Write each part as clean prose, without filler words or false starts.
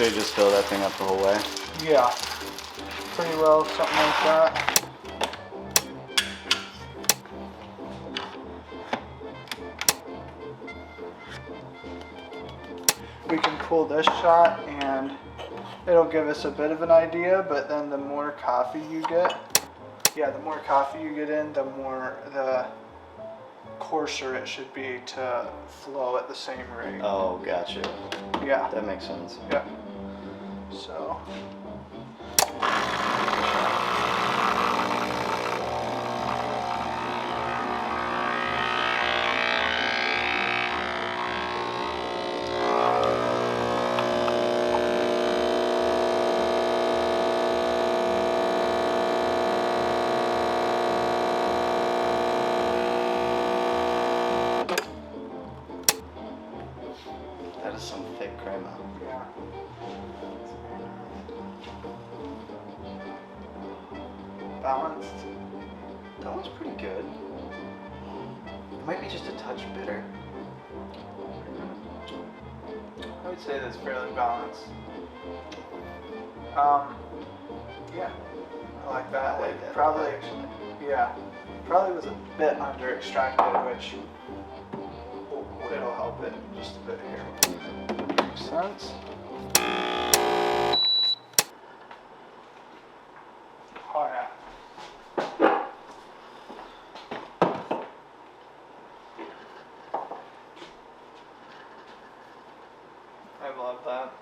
should just fill that thing up the whole way. Yeah, pretty well, something like that. We can pull this shot and it'll give us a bit of an idea, but then the more coffee you get, the more coffee you get in, the coarser it should be to flow at the same rate. Oh, gotcha. Yeah. That makes sense. Yeah. So. That is some thick crema. Yeah. Balanced. That one's pretty good. It might be just a touch bitter. I would say that's fairly balanced. Yeah, I like that. I like that. Probably, Actually. yeah, probably was a bit under extracted, which it'll help it just a bit here. Makes sense. Oh yeah. I love that.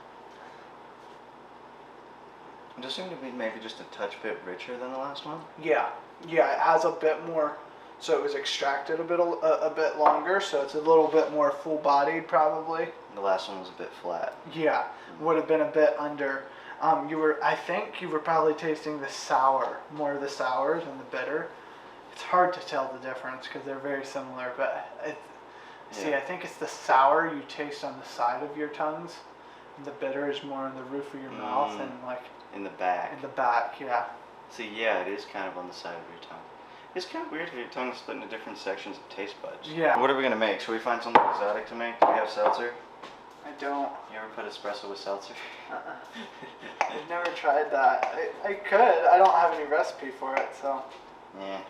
It does seem to be maybe just a touch bit richer than the last one. Yeah, it has a bit more. So it was extracted a bit longer, so it's a little bit more full-bodied probably. The last one was a bit flat. Yeah, would have been a bit under. I think you were probably tasting the sour, more of the sours and the bitter. It's hard to tell the difference because they're very similar, but I think it's the sour you taste on the side of your tongues, and the bitter is more on the roof of your mouth and like in the back. in the back. Yeah. See, yeah, it is kind of on the side of your tongue. It's kind of weird how your tongue's split into different sections of taste buds. Yeah. What are we gonna make? Should we find something exotic to make? Do we have seltzer? I don't. You ever put espresso with seltzer? I've never tried that. I could. I don't have any recipe for it, so. Yeah.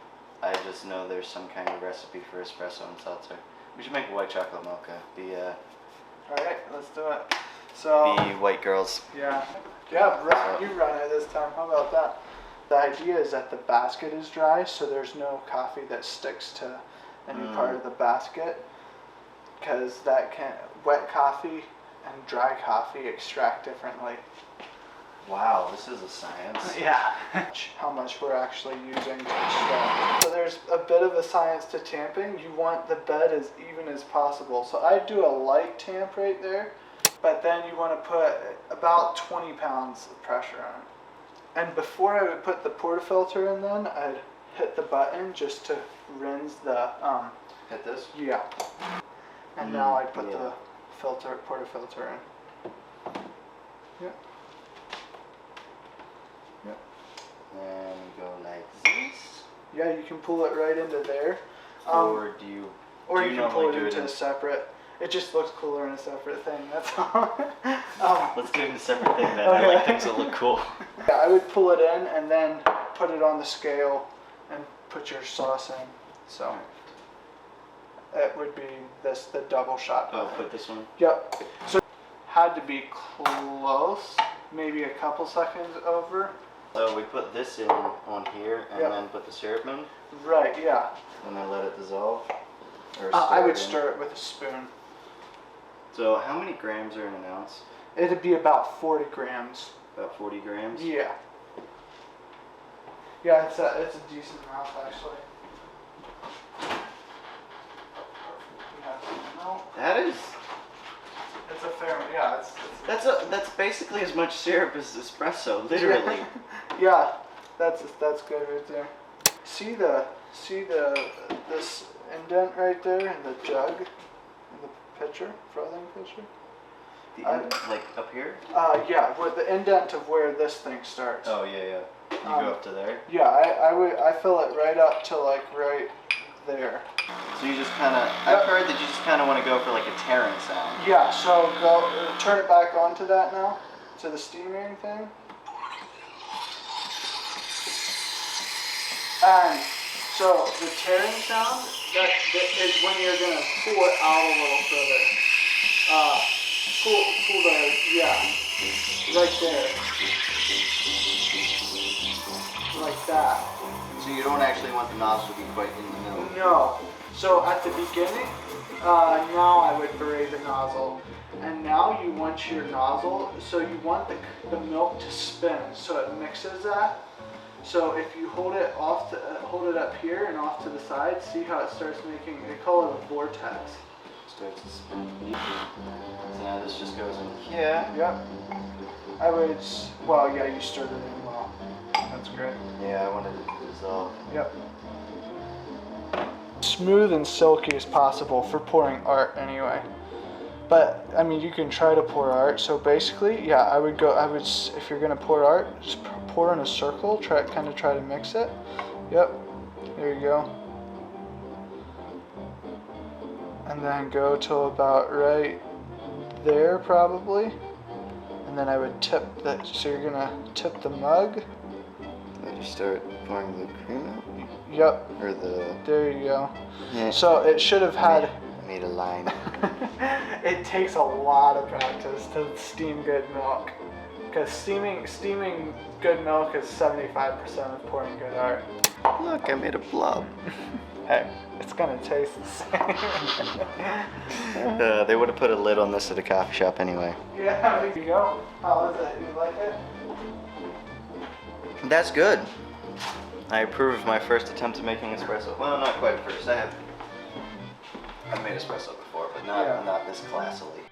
I just know there's some kind of recipe for espresso and seltzer. We should make a white chocolate mocha. Alright, let's do it. So. Be white girls. Yeah, you run it this time. How about that? The idea is that the basket is dry, so there's no coffee that sticks to any part of the basket, because wet coffee and dry coffee extract differently. Wow, this is a science. Yeah. How much we're actually using to extract. So there's a bit of a science to tamping. You want the bed as even as possible. So I do a light tamp right there, but then you want to put about 20 pounds of pressure on it. And before I would put the portafilter in, then I'd hit the button just to rinse the Hit this? yeah. And now I'd put the portafilter in. Yep. Yep. And we go like this. Yeah, you can pull it right into there. Or do you can pull it do into it a separate. It just looks cooler in a separate thing. That's all. Let's do it in a separate thing then. I like things that look cool. Yeah, I would pull it in and then put it on the scale and put your sauce in. So it would be the double shot. Oh, put this one? Yep. So had to be close, maybe a couple seconds over. So we put this in on here and then put the syrup in? Right, yeah. And then let it dissolve? Or I would it in? stir it with a spoon. So how many grams are in an ounce? It'd be about 40 grams. About 40 grams? Yeah. Yeah, it's a decent amount actually. That is... It's a fair, yeah. That's basically as much syrup as espresso, literally. Yeah, that's good right there. See this indent right there in the jug, in the pitcher, frothing pitcher. Like up here? Yeah, with the indent of where this thing starts. Oh yeah. You go up to there? Yeah, I fill it right up to like right there. So you just kind of, I've heard that you just kind of want to go for like a tearing sound. Yeah, so turn it back onto that now. to the steaming thing. And so the tearing sound, that is when you're gonna pull it out a little further. Pull the, yeah, right there. Like that. So you don't actually want the nozzle to be quite in the middle. No. So at the beginning, now I would bury the nozzle. And now you want your nozzle, so you want the milk to spin, so it mixes that. So if you hold it hold it up here and off to the side, see how it starts making, they call it a vortex. Starts to spin. So now this just goes in here. Yep. I would, well, yeah, you stirred it in well. That's great. Yeah, I wanted it to dissolve. Yep. Smooth and silky as possible for pouring art anyway. But I mean, you can try to pour art. So basically, yeah, I would, if you're gonna pour art, just pour in a circle. Try to mix it. Yep. There you go. And then go till about right there probably. And then I would tip that. So you're gonna tip the mug. Then you start pouring the cream out. Yep. Or the. There you go. Yeah. So it should have had. I made a line. It takes a lot of practice to steam good milk, because steaming good milk is 75% of pouring good art. Look, I made a blob. Hey, it's gonna taste the same. They would have put a lid on this at a coffee shop anyway. Yeah, there you go. How is it? You like it? That's good. I approve of my first attempt at making espresso. Well, not quite first. I've made espresso before, but not this classily.